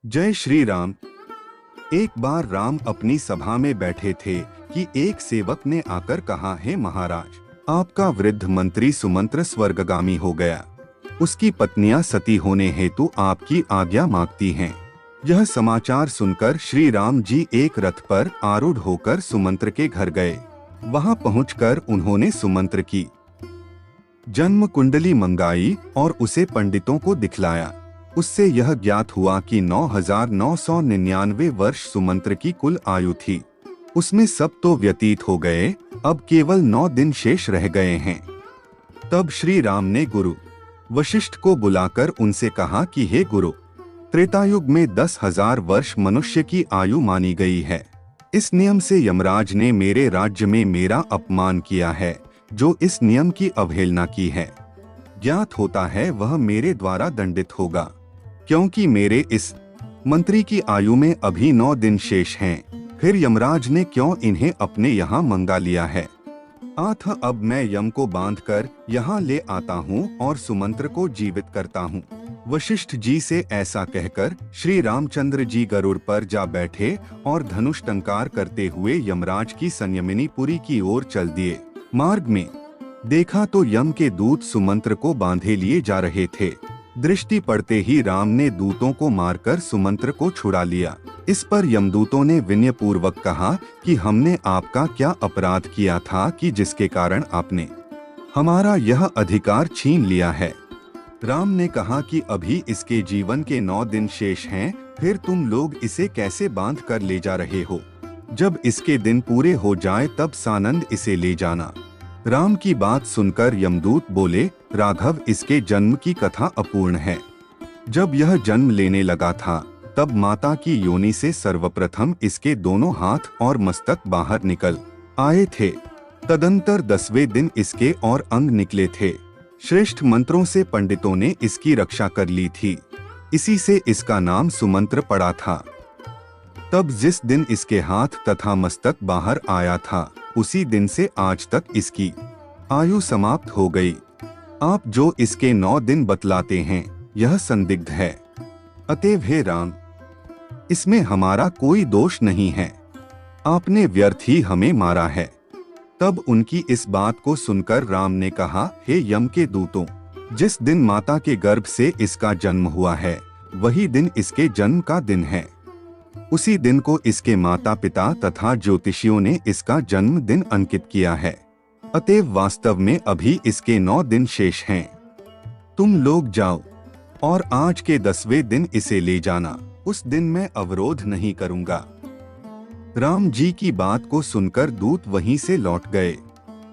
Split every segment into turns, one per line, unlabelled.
जय श्री राम। एक बार राम अपनी सभा में बैठे थे कि एक सेवक ने आकर कहा, हे महाराज, आपका वृद्ध मंत्री सुमंत्र स्वर्गगामी हो गया। उसकी पत्नियां सती होने हेतु आपकी आज्ञा मांगती हैं। यह समाचार सुनकर श्री राम जी एक रथ पर आरूढ़ होकर सुमंत्र के घर गए। वहां पहुंचकर उन्होंने सुमंत्र की जन्म कुंडली मंगाई और उसे पंडितों को दिखलाया। उससे यह ज्ञात हुआ कि 9,999 वर्ष सुमंत्र की कुल आयु थी। उसमें सब तो व्यतीत हो गए, अब केवल 9 दिन शेष रह गए हैं। तब श्री राम ने गुरु वशिष्ठ को बुलाकर उनसे कहा कि हे गुरु, त्रेतायुग में 10,000 वर्ष मनुष्य की आयु मानी गई है। इस नियम से यमराज ने मेरे राज्य में मेरा अपमान किया है। जो इस नियम की अवहेलना की है, ज्ञात होता है वह मेरे द्वारा दंडित होगा, क्योंकि मेरे इस मंत्री की आयु में अभी 9 दिन शेष हैं। फिर यमराज ने क्यों इन्हें अपने यहाँ मंगा लिया है? अतः अब मैं यम को बांधकर यहाँ ले आता हूँ और सुमंत्र को जीवित करता हूँ। वशिष्ठ जी से ऐसा कहकर श्री रामचंद्र जी गरुड़ पर जा बैठे और धनुष टंकार करते हुए यमराज की संयमिनी पुरी की ओर चल दिए। मार्ग में देखा तो यम के दूत सुमंत्र को बांधे लिए जा रहे थे। दृष्टि पड़ते ही राम ने दूतों को मारकर सुमंत्र को छुड़ा लिया। इस पर यमदूतों ने विनय पूर्वक कहा कि हमने आपका क्या अपराध किया था कि जिसके कारण आपने हमारा यह अधिकार छीन लिया है। राम ने कहा कि अभी इसके जीवन के 9 दिन शेष हैं, फिर तुम लोग इसे कैसे बांध कर ले जा रहे हो? जब इसके दिन पूरे हो जाए तब सानंद इसे ले जाना। राम की बात सुनकर यमदूत बोले, राघव, इसके जन्म की कथा अपूर्ण है। जब यह जन्म लेने लगा था तब माता की योनि से सर्वप्रथम इसके दोनों हाथ और मस्तक बाहर निकल आए थे। तदंतर 10वें दिन इसके और अंग निकले थे। श्रेष्ठ मंत्रों से पंडितों ने इसकी रक्षा कर ली थी। इसी से इसका नाम सुमंत्र पड़ा था। तब जिस दिन इसके हाथ तथा मस्तक बाहर आया था, उसी दिन से आज तक इसकी आयु समाप्त हो गई। आप जो इसके 9 दिन बतलाते हैं, यह संदिग्ध है। अतएव हे राम, इसमें हमारा कोई दोष नहीं है। आपने व्यर्थ ही हमें मारा है। तब उनकी इस बात को सुनकर राम ने कहा, हे यम के दूतों, जिस दिन माता के गर्भ से इसका जन्म हुआ है, वही दिन इसके जन्म का दिन है। उसी दिन को इसके माता पिता तथा ज्योतिषियों ने इसका जन्म दिन अंकित किया है। अतएव वास्तव में अभी इसके 9 दिन शेष हैं। तुम लोग जाओ और आज के 10वें दिन इसे ले जाना। उस दिन मैं अवरोध नहीं करूंगा। राम जी की बात को सुनकर दूत वहीं से लौट गए।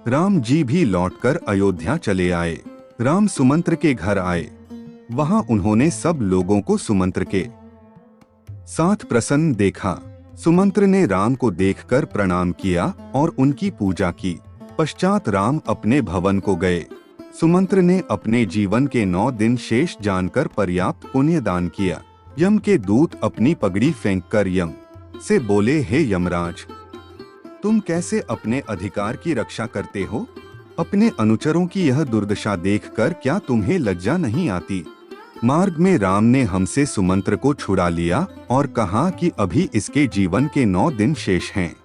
राम जी भी लौटकर अयोध्या चले आए। राम सुमंत्र के घर आए। वहां उन्होंने सब लोगों को सुमंत्र के साथ प्रसन्न देखा। सुमंत्र ने राम को देखकर प्रणाम किया और उनकी पूजा की। पश्चात राम अपने भवन को गए। सुमंत्र ने अपने जीवन के 9 दिन शेष जानकर पर्याप्त पुण्य दान किया। यम के दूत अपनी पगड़ी फेंककर यम से बोले, हे यमराज, तुम कैसे अपने अधिकार की रक्षा करते हो? अपने अनुचरों की यह दुर्दशा देखकर क्या तुम्हें लज्जा नहीं आती? मार्ग में राम ने हमसे सुमंत्र को छुड़ा लिया और कहा कि अभी इसके जीवन के 9 दिन शेष हैं।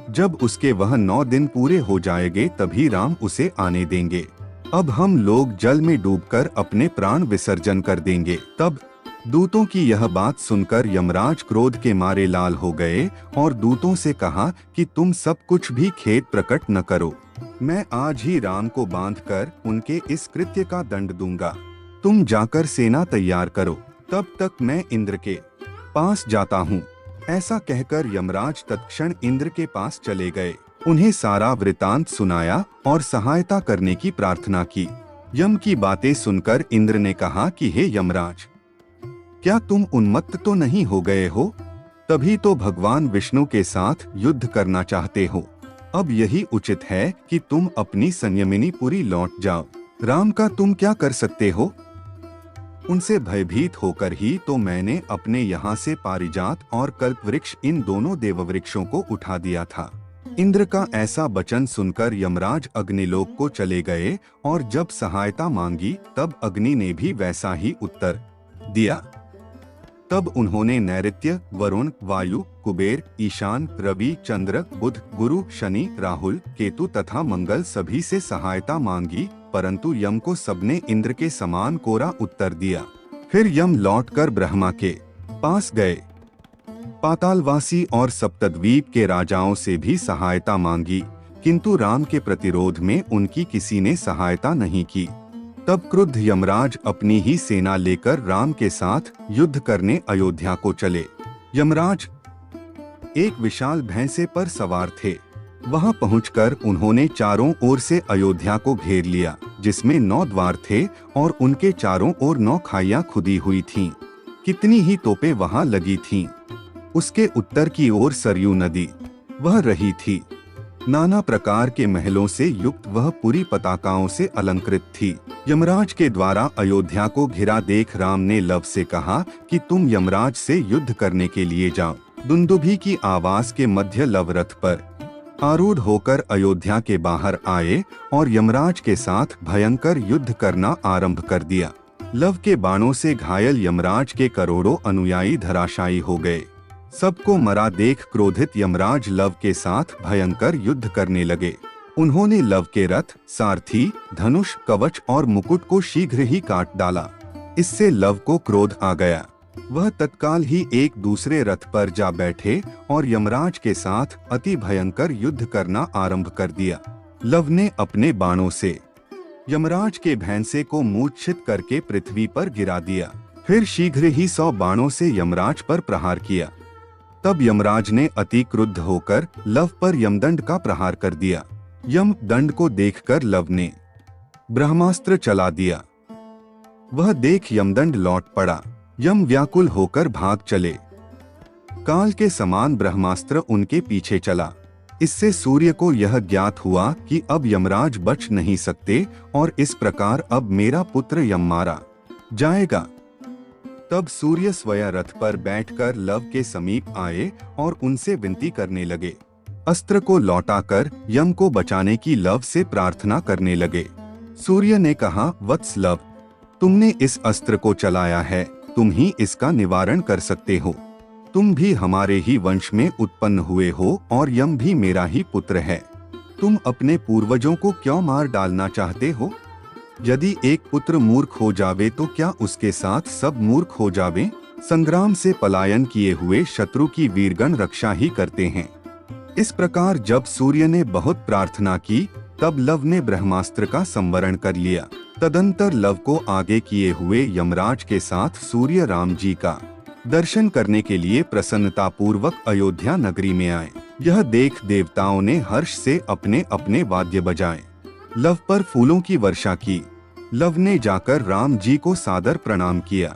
जब उसके वह 9 दिन पूरे हो जाएंगे तभी राम उसे आने देंगे। अब हम लोग जल में डूबकर अपने प्राण विसर्जन कर देंगे। तब दूतों की यह बात सुनकर यमराज क्रोध के मारे लाल हो गए और दूतों से कहा कि तुम सब कुछ भी खेद प्रकट न करो। मैं आज ही राम को बांधकर उनके इस कृत्य का दंड दूंगा। तुम जाकर सेना तैयार करो, तब तक मैं इंद्र के पास जाता हूँ। ऐसा कहकर यमराज तत्क्षण इंद्र के पास चले गए। उन्हें सारा वृतांत सुनाया और सहायता करने की प्रार्थना की। यम की बातें सुनकर इंद्र ने कहा कि हे यमराज, क्या तुम उन्मत्त तो नहीं हो गए हो? तभी तो भगवान विष्णु के साथ युद्ध करना चाहते हो। अब यही उचित है कि तुम अपनी संयमिनी पुरी लौट जाओ। राम का तुम क्या कर सकते हो? उनसे भयभीत होकर ही तो मैंने अपने यहाँ से पारिजात और कल्पवृक्ष, इन दोनों देववृक्षों को उठा दिया था। इंद्र का ऐसा वचन सुनकर यमराज अग्निलोक को चले गए और जब सहायता मांगी तब अग्नि ने भी वैसा ही उत्तर दिया। तब उन्होंने नैऋत्य, वरुण, वायु, कुबेर, ईशान, रवि, चंद्र, बुध, गुरु, शनि, राहुल, केतु तथा मंगल सभी से सहायता मांगी, परंतु यम को सबने इंद्र के समान कोरा उत्तर दिया। फिर यम लौटकर ब्रह्मा के पास गए। पातालवासी और सप्तद्वीप के राजाओं से भी सहायता मांगी, किंतु राम के प्रतिरोध में उनकी किसी ने सहायता नहीं की। तब क्रुद्ध यमराज अपनी ही सेना लेकर राम के साथ युद्ध करने अयोध्या को चले। यमराज एक विशाल भैंसे पर सवार थे। वहां पहुंचकर उन्होंने चारों ओर से अयोध्या को घेर लिया, जिसमें 9 द्वार थे और उनके चारों ओर 9 खाइयां खुदी हुई थीं। कितनी ही तोपें वहां लगी थीं। उसके उत्तर की ओर सरयू नदी वह रही थी। नाना प्रकार के महलों से युक्त वह पूरी पताकाओं से अलंकृत थी। यमराज के द्वारा अयोध्या को घिरा देख राम ने लव से कहा कि तुम यमराज से युद्ध करने के लिए जाओ। दुंदुभी की आवाज के मध्य लव रथ पर आरूढ़ होकर अयोध्या के बाहर आए और यमराज के साथ भयंकर युद्ध करना आरंभ कर दिया। लव के बाणों से घायल यमराज के करोड़ों अनुयायी धराशायी हो गए। सबको मरा देख क्रोधित यमराज लव के साथ भयंकर युद्ध करने लगे। उन्होंने लव के रथ, सारथी, धनुष, कवच और मुकुट को शीघ्र ही काट डाला। इससे लव को क्रोध आ गया। वह तत्काल ही एक दूसरे रथ पर जा बैठे और यमराज के साथ अति भयंकर युद्ध करना आरंभ कर दिया। लव ने अपने बाणों से यमराज के भैंसे को मूर्छित करके पृथ्वी पर गिरा दिया। फिर शीघ्र ही 100 बाणों से यमराज पर प्रहार किया। तब यमराज ने अति क्रुद्ध होकर लव पर यमदंड का प्रहार कर दिया। यम दंड को देखकर लव ने ब्रह्मास्त्र चला दिया। वह देख यमदंड लौट पड़ा। यम व्याकुल होकर भाग चले। काल के समान ब्रह्मास्त्र उनके पीछे चला। इससे सूर्य को यह ज्ञात हुआ कि अब यमराज बच नहीं सकते और इस प्रकार अब मेरा पुत्र यम मारा जाएगा। तब सूर्य स्वयं रथ पर बैठकर लव के समीप आए और उनसे विनती करने लगे। अस्त्र को लौटाकर यम को बचाने की लव से प्रार्थना करने लगे। सूर्य ने कहा, वत्स लव, तुमने इस अस्त्र को चलाया है, तुम ही इसका निवारण कर सकते हो। तुम भी हमारे ही वंश में उत्पन्न हुए हो और यम भी मेरा ही पुत्र है। तुम अपने पूर्वजों को क्यों मार डालना चाहते हो? यदि एक पुत्र मूर्ख हो जावे तो क्या उसके साथ सब मूर्ख हो जावे? संग्राम से पलायन किए हुए शत्रु की वीरगण रक्षा ही करते हैं। इस प्रकार जब सूर्य ने बहुत प्रार्थना की, तब लव ने ब्रह्मास्त्र का संवरण कर लिया। तदंतर लव को आगे किए हुए यमराज के साथ सूर्य राम जी का दर्शन करने के लिए प्रसन्नता पूर्वक अयोध्या नगरी में आए। यह देख देवताओं ने हर्ष से अपने अपने वाद्य बजाए, लव पर फूलों की वर्षा की। लव ने जाकर राम जी को सादर प्रणाम किया।